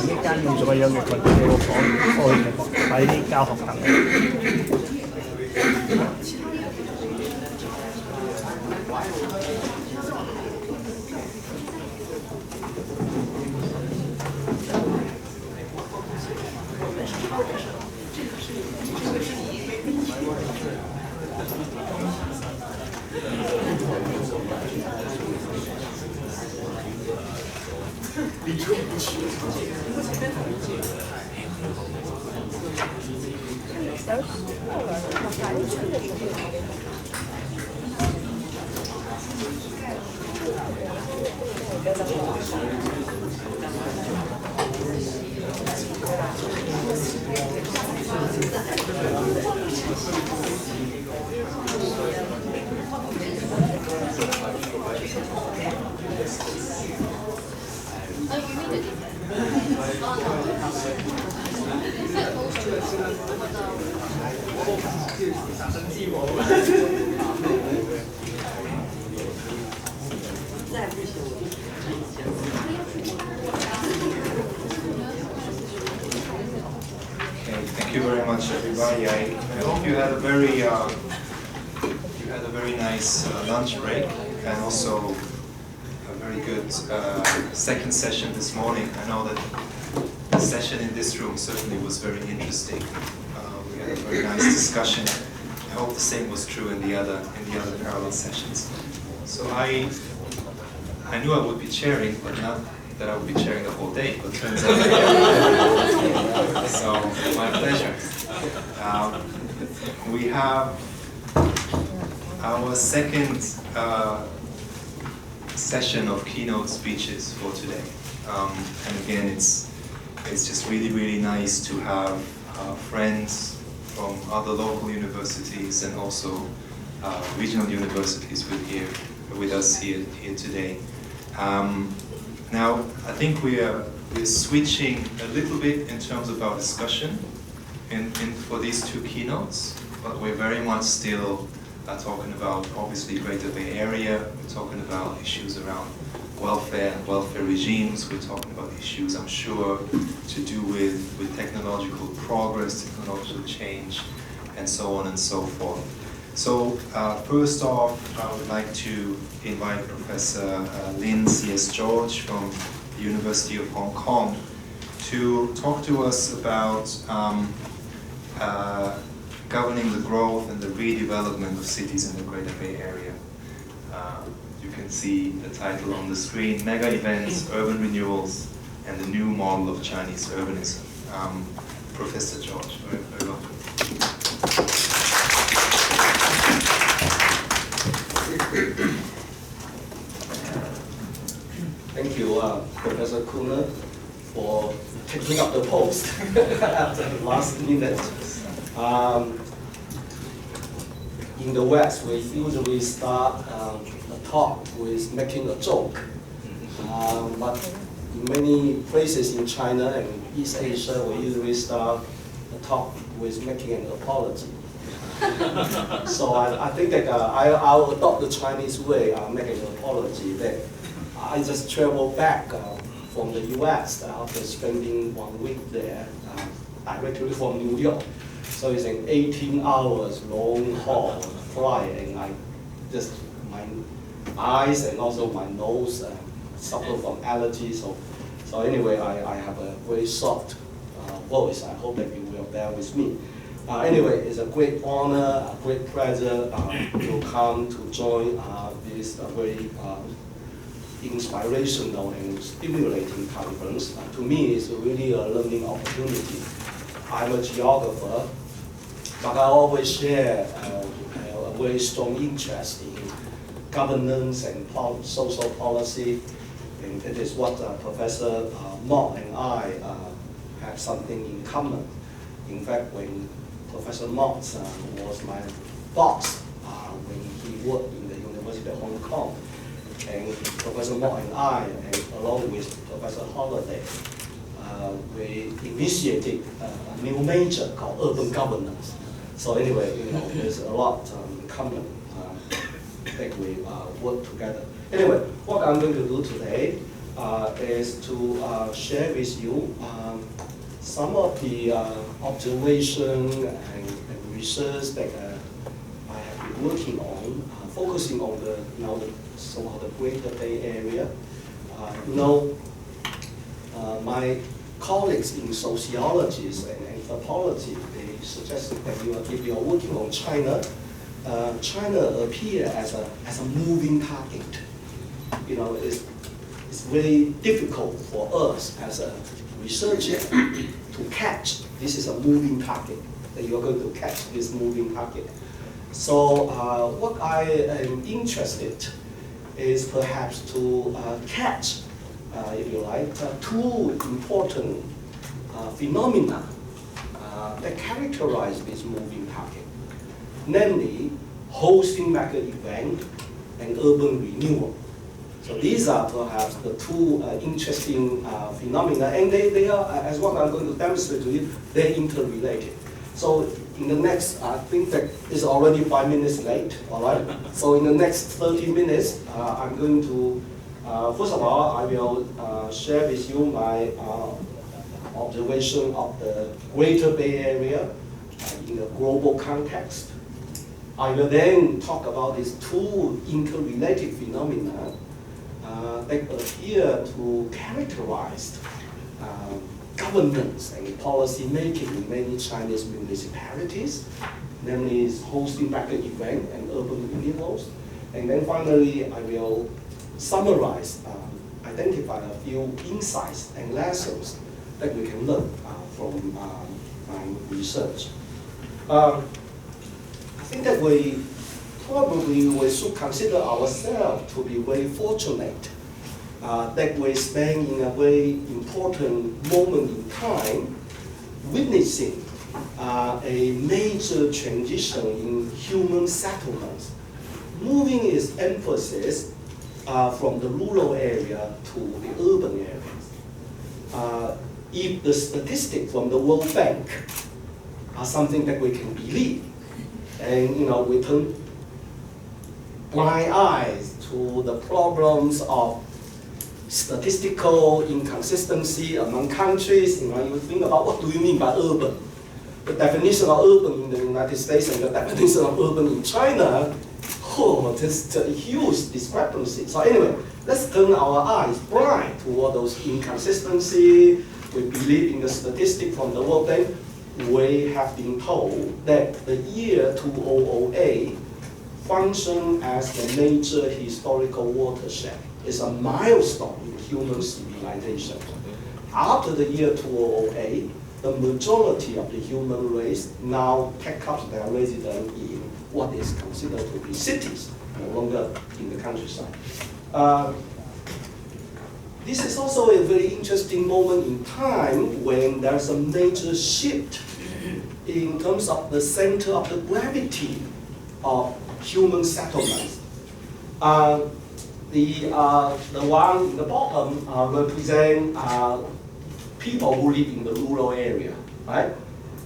呢間用咗個樣嘅佢叫我講喺啲教學凳。Thank you very much, everybody. I hope you had a very nice lunch break, and also a very good second session this morning. I know that the session in this room certainly was very interesting. We had a very nice discussion. I hope the same was true in the other parallel sessions. So I knew I would be chairing, but not that I would be chairing the whole day, but turns out so my pleasure. We have our second session of keynote speeches for today. And again, it's just really nice to have friends from other local universities and also regional universities with us here today. Now, I think we're switching a little bit in terms of our discussion for these two keynotes, but we're very much still talking about, obviously, Greater Bay Area. We're talking about issues around welfare and welfare regimes. We're talking about issues, I'm sure, to do with technological progress, technological change, and so on and so forth. So first off, I would like to invite Professor Lin C. S.George from the University of Hong Kong to talk to us about governing the growth and the redevelopment of cities in the Greater Bay Area. You can see the title on the screen, Megaevents, Urban Renewals, and the New Model of Chinese Urbanism. Professor George, very welcome. Thank you, Professor Kuhner, for taking up the post at the last minute. In the West, we usually start the talk with making a joke, but in many places in China and East Asia, we usually start the talk with making an apology. So I think that I'll adopt the Chinese way of making an apology. That I just traveled back from the US after spending 1 week there, directly from New York. So it's an 18 hours long haul flight, and my eyes and also my nose suffer from allergies. So anyway, I have a very soft voice. I hope that you will bear with me. Anyway, it's a great honor, a great pleasure to come to join this very inspirational and stimulating conference. To me, it's really a learning opportunity. I'm a geographer, but I always share a very strong interest in governance and social policy, and it is what Professor Mott and I have something in common. In fact, when Professor Mott was my boss when he worked in the University of Hong Kong, and Professor Mott and I, and along with Professor Holliday, we initiated a new major called urban governance. So anyway, there's a lot in common that we work together. Anyway, what I'm going to do today is to share with you some of the observation and research that I have been working on, focusing on the so-called the Greater Bay Area. My colleagues in sociology and anthropology, they suggested that if you are working on China, China appears as a moving target. It's very difficult for us as a researcher to catch. This is a moving target, that you are going to catch this moving target. So what I am interested is perhaps to catch, if you like, two important phenomena that characterize this moving target, namely hosting mega event and urban renewal. So these are perhaps the two interesting phenomena, and they are, as what I'm going to demonstrate to you, they're interrelated. So in the next, I think that it's already 5 minutes late, all right? So in the next 30 minutes, I'm going to, first of all, I will share with you my observation of the Greater Bay Area in a global context. I will then talk about these two interrelated phenomena that appear to characterize governance and policy making in many Chinese municipalities, namely hosting mega event and urban renewals. And then finally, I will summarize, identify a few insights and lessons that we can learn from my research. I think that we should consider ourselves to be very fortunate that we stand in a very important moment in time, witnessing a major transition in human settlements, moving its emphasis from the rural area to the urban areas. If the statistics from the World Bank are something that we can believe, and we turn blind eyes to the problems of statistical inconsistency among countries, you think about what do you mean by urban? The definition of urban in the United States and the definition of urban in China, there's a huge discrepancy. So anyway, let's turn our eyes blind toward those inconsistencies. We believe in the statistic from the World Bank. We have been told that the year 2008 functions as the major historical watershed. It's a milestone in human civilization. After the year 2008, the majority of the human race now take up their residence in what is considered to be cities, no longer in the countryside. This is also a very interesting moment in time when there's a major shift in terms of the center of the gravity of human settlements. The one in the bottom represent people who live in the rural area, right?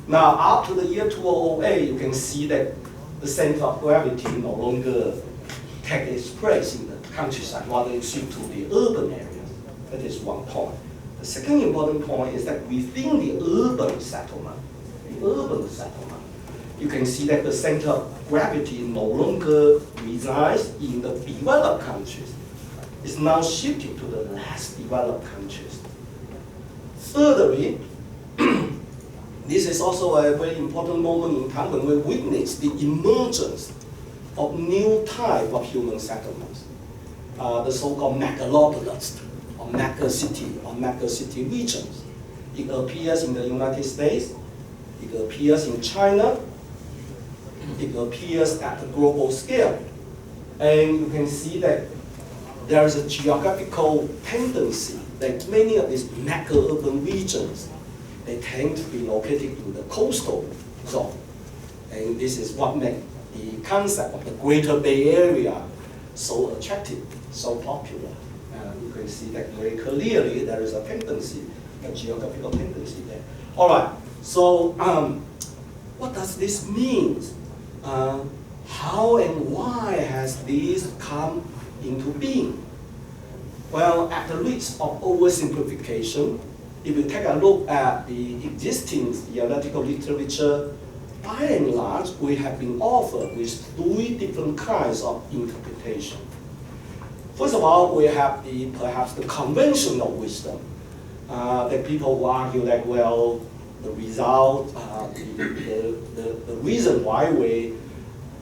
Now, after the year 2008, you can see that the center of gravity no longer takes its place in the countryside, rather it shifts to the urban areas. That is one point. The second important point is that within the urban settlement, you can see that the center of gravity no longer resides in the developed countries, is now shifting to the less developed countries. Thirdly, this is also a very important moment in time when we witness the emergence of new type of human settlements, the so-called megalopolis, or mega-city regions. It appears in the United States, it appears in China, it appears at the global scale. And you can see that there is a geographical tendency that many of these mega-urban regions, they tend to be located in the coastal zone. And this is what makes the concept of the Greater Bay Area so attractive, so popular. You can see that very clearly there is a tendency, a geographical tendency there. All right, so what does this mean? How and why has this come into being? Well, at the risk of oversimplification, if you take a look at the existing theoretical literature, by and large, we have been offered with three different kinds of interpretation. First of all, we have perhaps the conventional wisdom that people will argue that, well, the result, the reason why we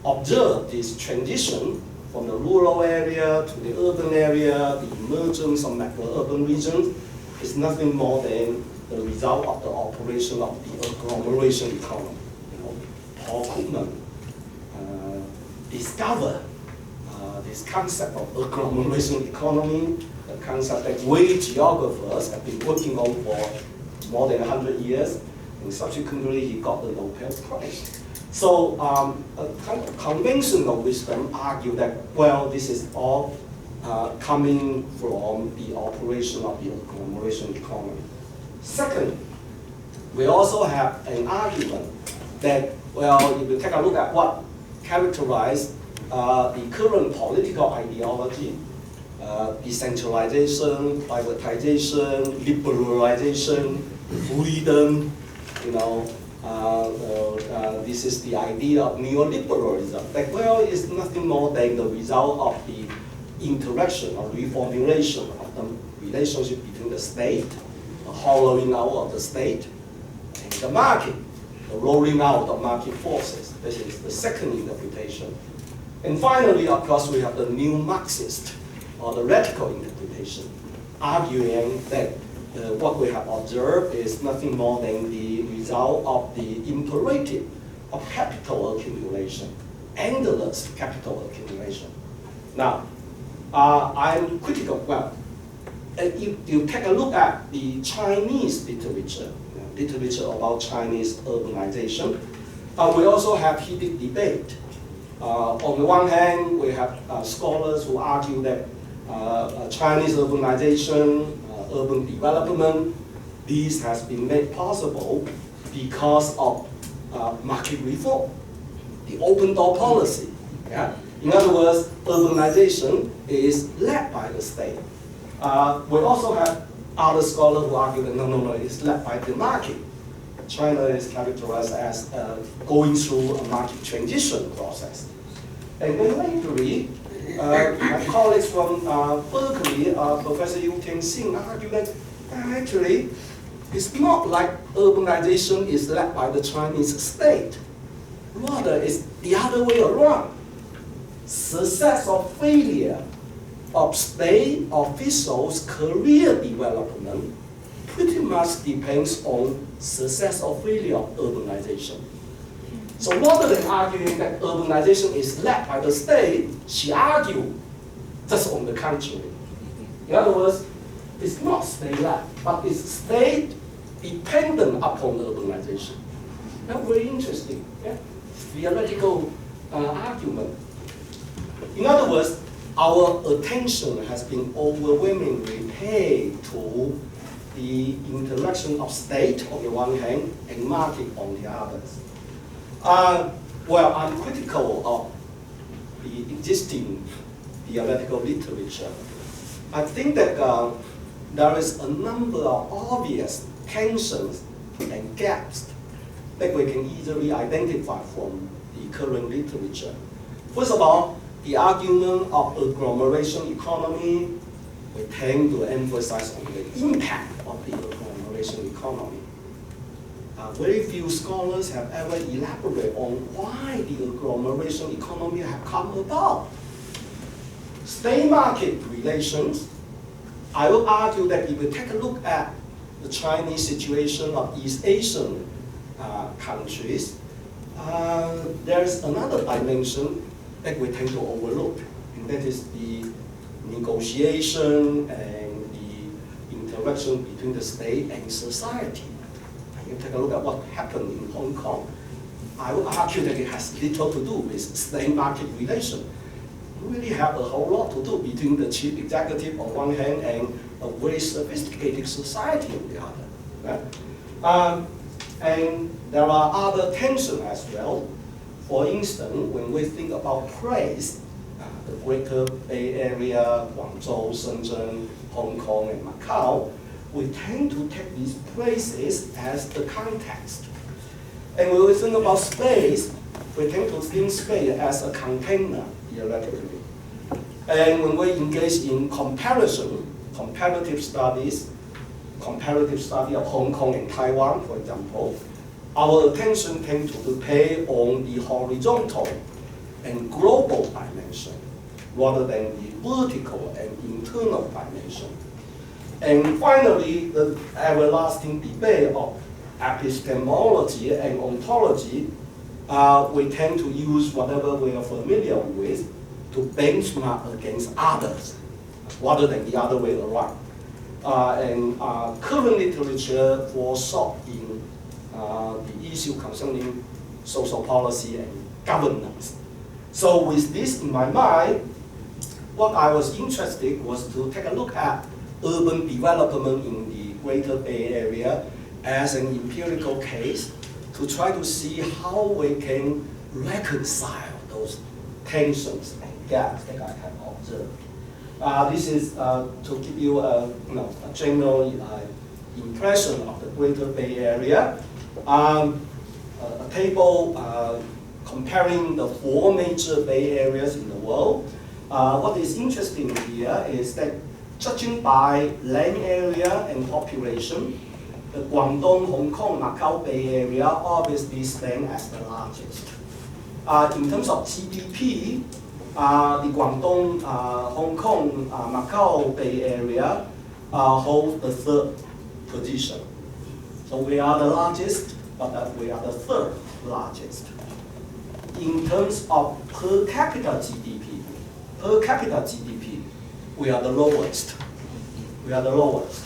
observe this transition from the rural area to the urban area, the emergence of mega-urban regions, is nothing more than the result of the operation of the agglomeration economy. Paul Krugman discovered this concept of agglomeration economy, a concept that we geographers have been working on for more than 100 years, and subsequently he got the Nobel Prize. So a kind of conventional wisdom argued that, well, this is all coming from the operation of the agglomeration economy. Second, we also have an argument that, well, if you take a look at what characterizes the current political ideology, decentralization, privatization, liberalization, freedom, this is the idea of neoliberalism. That, well, it's nothing more than the result of the interaction or reformulation of the relationship between the state, the hollowing out of the state, and the market, the rolling out of market forces. This is the second interpretation. And finally, of course, we have the new Marxist, or the radical interpretation, arguing that what we have observed is nothing more than the result of the imperative of capital accumulation, endless capital accumulation. Now, I'm critical. Well, if you take a look at the Chinese literature, literature about Chinese urbanization, we also have heated debate. On the one hand, we have scholars who argue that Chinese urbanization, urban development, this has been made possible because of market reform, the open door policy. Yeah? In other words, urbanization is led by the state. We also have other scholars who argue that no, it's led by the market. China is characterized as going through a market transition process. And then lately, my colleagues from Berkeley, Professor Yu Tianxing, argue that actually it's not like urbanization is led by the Chinese state. Rather, it's the other way around. Success or failure of state officials' career development pretty much depends on success or failure of urbanization. So rather than arguing that urbanization is led by the state, she argued just on the contrary. In other words, it's not state-led, but it's state-dependent upon urbanization. That's very interesting, yeah? Theoretical argument. In other words, our attention has been overwhelmingly paid to the interaction of state on the one hand and market on the others. Well, I'm critical of the existing theoretical literature. I think that there is a number of obvious tensions and gaps that we can easily identify from the current literature. First of all, the argument of agglomeration economy, we tend to emphasize on the impact of the agglomeration economy. Very few scholars have ever elaborated on why the agglomeration economy have come about. State-market relations, I will argue that if we take a look at the Chinese situation of East Asian countries, there's another dimension that we tend to overlook, and that is the negotiation and the interaction between the state and society. And you take a look at what happened in Hong Kong. I would argue that it has little to do with state-market relation. It really have a whole lot to do between the chief executive on one hand and a very sophisticated society on the other. Right? And there are other tensions as well. For instance, when we think about place, the Greater Bay Area, Guangzhou, Shenzhen, Hong Kong, and Macau, we tend to take these places as the context. And when we think about space, we tend to think space as a container, theoretically. And when we engage in comparison, comparative study of Hong Kong and Taiwan, for example, our attention tends to pay on the horizontal and global dimension rather than the vertical and internal dimension. And finally, the everlasting debate of epistemology and ontology, we tend to use whatever we are familiar with to benchmark against others rather than the other way around. Current literature falls short in the issue concerning social policy and governance. So with this in my mind, what I was interested was to take a look at urban development in the Greater Bay Area as an empirical case to try to see how we can reconcile those tensions and gaps that I have observed. This is to give you a general impression of the Greater Bay Area. A table comparing the 4 major Bay Areas in the world. What is interesting here is that judging by land area and population, the Guangdong, Hong Kong, Macau Bay Area obviously stand as the largest. In terms of GDP, the Guangdong, Hong Kong, Macau Bay Area hold the 3rd position. So we are the largest, but we are the 3rd largest. In terms of per capita GDP, we are the lowest. We are the lowest.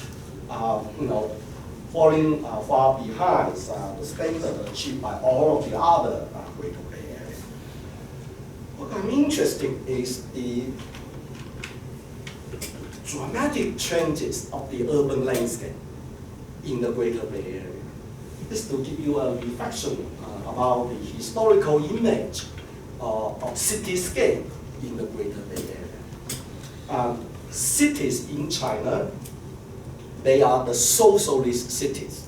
Falling far behind the standard achieved by all of the other Greater Bay Area. What I'm interested in is the dramatic changes of the urban landscape in the Greater Bay Area. This to give you a reflection about the historical image of cityscape in the Greater Bay Area. Cities in China, they are the socialist cities.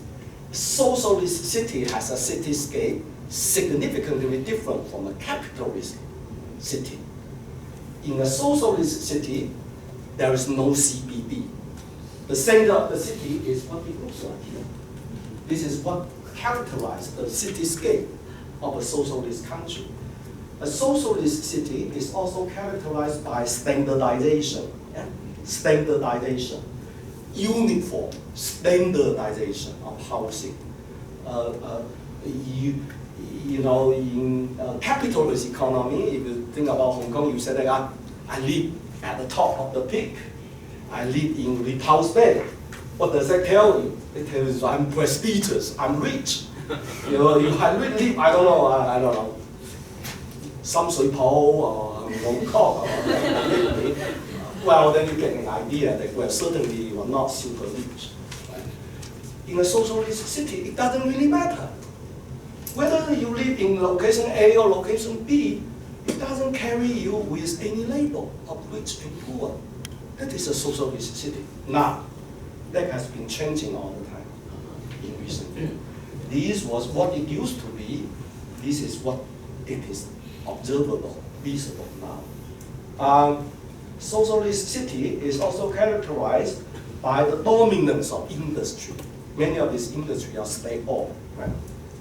Socialist city has a cityscape significantly different from a capitalist city. In a socialist city, there is no CBD. The center of the city is what it looks like here. This is what characterizes the cityscape of a socialist country. A socialist city is also characterized by standardization. Yeah? Standardization. Uniform standardization of housing. In capitalist economy, if you think about Hong Kong, you say that I live at the top of the peak. I live in Repulse Bay. What does that tell you? It tells you I'm prestigious, I'm rich. If I really live, I don't know, some Shui Po or Hong Kong, well, then you get an idea that, well, certainly you are not super rich. Right? In a socialist city, it doesn't really matter. Whether you live in location A or location B, it doesn't carry you with any label of rich and poor. That is a socialist city. Now, that has been changing all the time in recent years. This was what it used to be. This is what it is observable, visible now. Socialist city is also characterized by the dominance of industry. Many of these industries are state-owned. Right?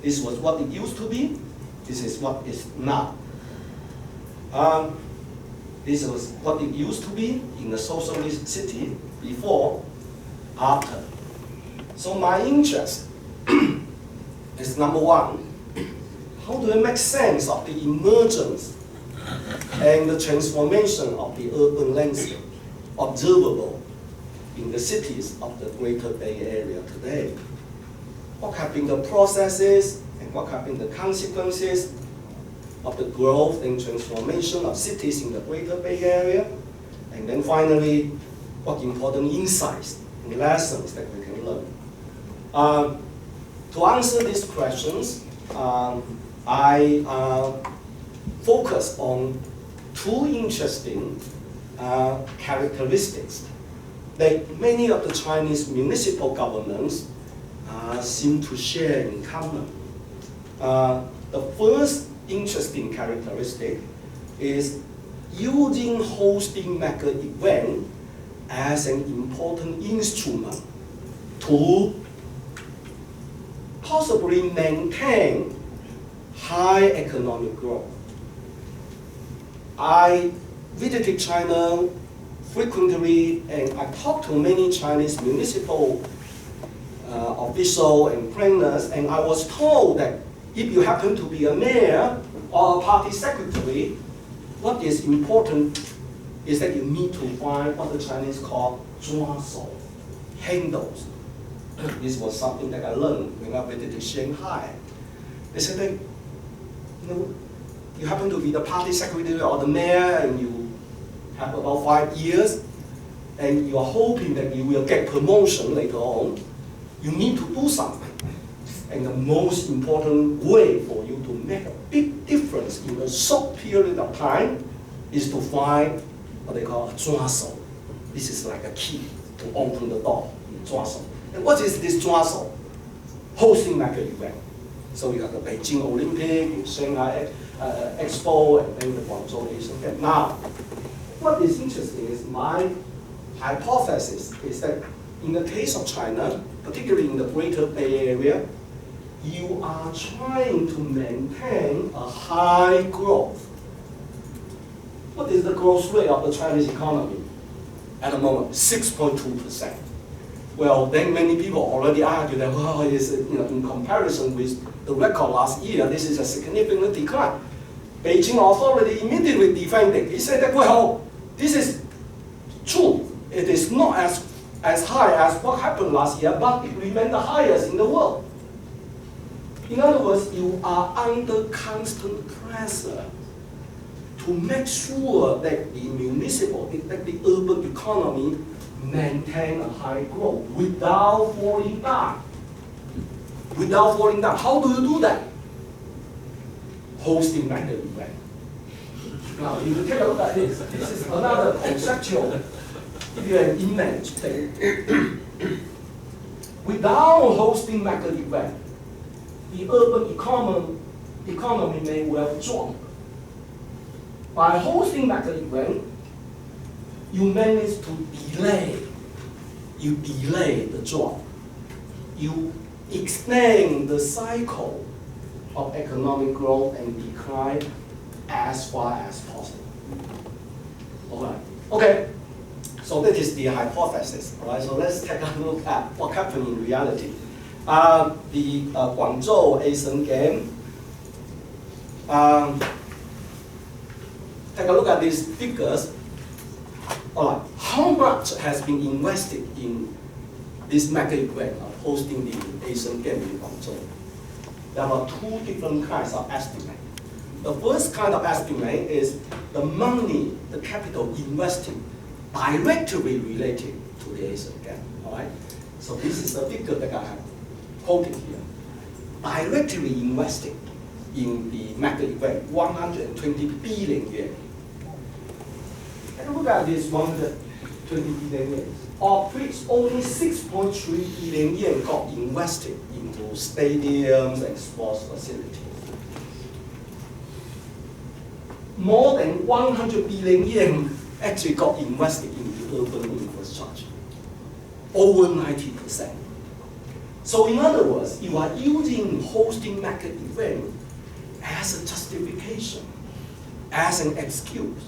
This was what it used to be. This is what is now. This was what it used to be in the socialist city before, after. So my interest is number one, how do I make sense of the emergence and the transformation of the urban landscape observable in the cities of the Greater Bay Area today? What have been the processes and what have been the consequences of the growth and transformation of cities in the Greater Bay Area? And then finally, what important insights and lessons that we can learn? To answer these questions, I focus on two interesting characteristics that many of the Chinese municipal governments seem to share in common. The first interesting characteristic is using hosting mega event as an important instrument to possibly maintain high economic growth. I visited China frequently and I talked to many Chinese municipal officials and planners, and I was told that if you happen to be a mayor or a party secretary, what is important is that you need to find what the Chinese call 抓手, handles. This was something that I learned when I visited Shanghai. They said that, you happen to be the party secretary or the mayor and you have about 5 years and you are hoping that you will get promotion later on, you need to do something. And the most important way for you to make a big difference in a short period of time is to find what they call a 抓手. This is like a key to open the door, 抓手. And what is this 抓手? Hosting mega event. So you have the Beijing Olympic, Shanghai Expo, and then the Guangzhou Asian Games. Now, what is interesting is my hypothesis is that in the case of China, particularly in the Greater Bay Area, you are trying to maintain a high growth. What is the growth rate of the Chinese economy at the moment? 6.2%. Well, then many people already argue that, well, in comparison with the record last year, this is a significant decline. Beijing authority immediately defended. He said that, well, this is true. It is not as high as what happened last year, but it remains the highest in the world. In other words, you are under constant pressure to make sure that the municipal, that the urban economy maintain a high growth without falling down. Without falling down. How do you do that? Hosting mega event. Now, if you take a look at this, this is another conceptual image thing. Without hosting mega event, the urban economy may well drop. By hosting mega event, you manage to delay the drop. You extend the cycle of economic growth and decline as far as possible. All right. Okay. So that is the hypothesis. All right. So let's take a look at what happened in reality. The Guangzhou Asian Games. Take a look at these figures. All right. How much has been invested in this mega event of hosting the Asian Games in Guangzhou? There are two different kinds of estimate. The first kind of estimate is the money, the capital invested directly related to the Asian Games. All right. So this is the figure that I have quoted here. Directly invested in the mega event, 120 billion yen. Take a look at this 120 billion yen. Of which only 6.3 billion yen got invested into stadiums and sports facilities. more than 100 billion yen actually got invested in the urban infrastructure. Over 90%. So in other words, you are using hosting mega event as a justification, as an excuse.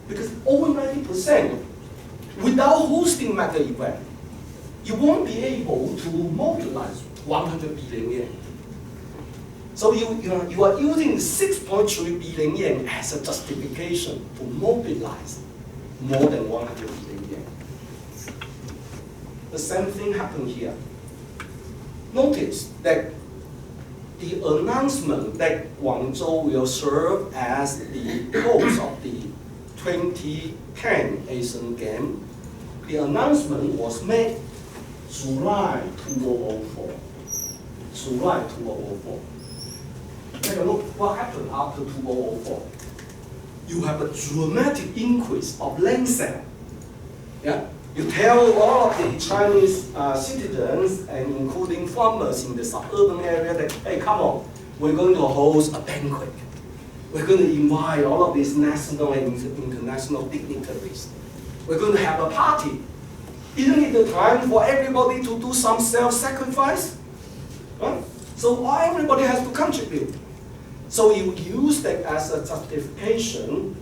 Because over 90%, without hosting mega event, you won't be able to mobilize 100 billion yen. So you are using 6.3 billion yen as a justification to mobilize more than 100 billion yen. The same thing happened here. Notice that the announcement that Guangzhou will serve as the host of the 2010 Asian Games, the announcement was made July 2004. July 2004. Take a look what happened after 2004. You have a dramatic increase of land sale. Yeah? You tell all of the Chinese citizens, and including farmers in the suburban area, that, hey, come on, we're going to host a banquet. We're going to invite all of these national and international dignitaries. We're going to have a party. Isn't it the time for everybody to do some self-sacrifice? Right? So everybody has to contribute. So you use that as a justification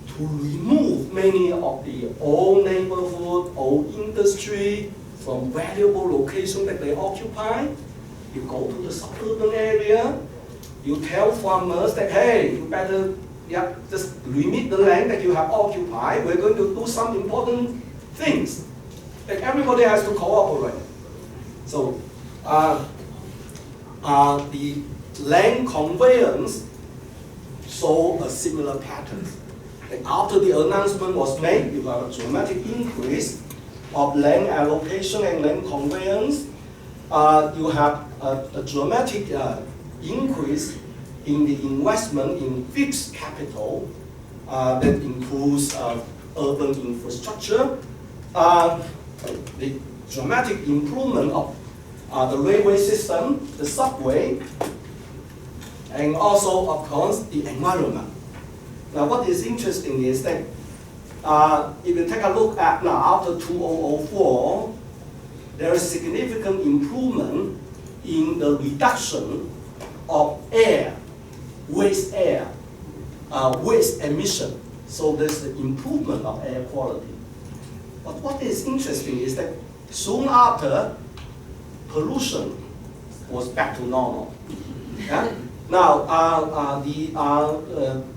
to remove many of the old neighborhood, old industry from valuable location that they occupy. You go to the suburban area, you tell farmers that, hey, you better just remit the land that you have occupied. We're going to do some important things that everybody has to cooperate. So the land conveyance saw a similar pattern. And after the announcement was made, you have a dramatic increase of land allocation and land conveyance. You have a dramatic increase in the investment in fixed capital that includes urban infrastructure. The dramatic improvement of the railway system, the subway, and also, of course, the environment. Now, what is interesting is that if you take a look at now, after 2004, there is significant improvement in the reduction of waste emission. So there's the improvement of air quality. But what is interesting is that soon after, pollution was back to normal. Yeah? Now,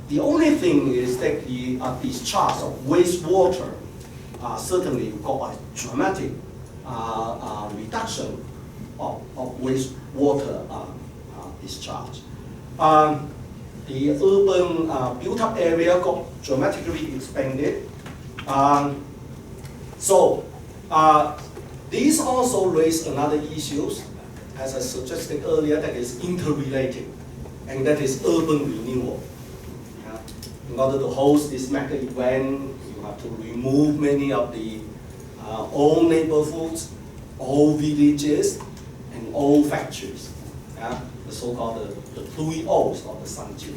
the only thing is that the discharge of wastewater certainly got a dramatic reduction of wastewater discharge. The urban built-up area got dramatically expanded. These also raise another issues, as I suggested earlier, that is interrelated, and that is urban renewal. In order to host this mega event, you have to remove many of the old neighborhoods, old villages, and old factories. The so-called the 3 O's of the Sanju.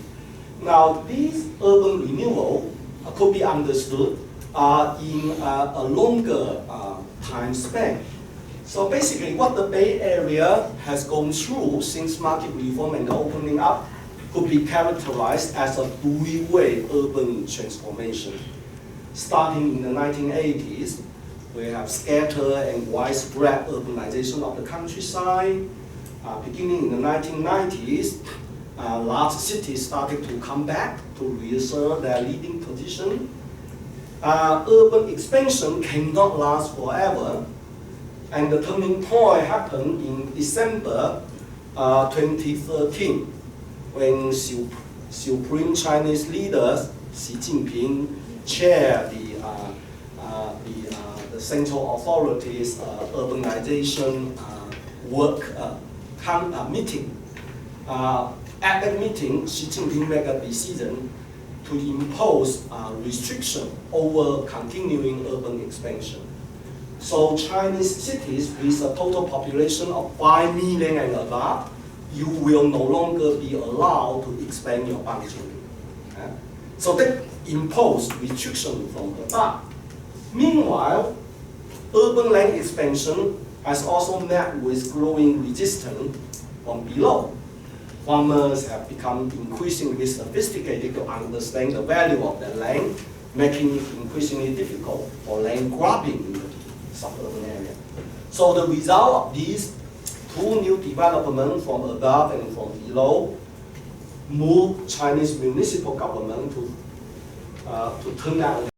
Now, this urban renewal could be understood in a longer time span. So basically, what the Bay Area has gone through since market reform and opening up could be characterized as a 3-way urban transformation. Starting in the 1980s, we have scattered and widespread urbanization of the countryside. Beginning in the 1990s, large cities started to come back to reassert their leading position. Urban expansion cannot last forever, and the turning point happened in December 2013, when Supreme Chinese leaders Xi Jinping chaired the Central Authorities urbanization work meeting. At that meeting, Xi Jinping made a decision to impose restriction over continuing urban expansion. So Chinese cities with a total population of 5 million and above, you will no longer be allowed to expand your boundary. So they impose restriction from above. Meanwhile, urban land expansion has also met with growing resistance from below. Farmers have become increasingly sophisticated to understand the value of their land, making it increasingly difficult for land grabbing in the suburban area. So the result of these two new developments from above and from below move Chinese municipal government to turn out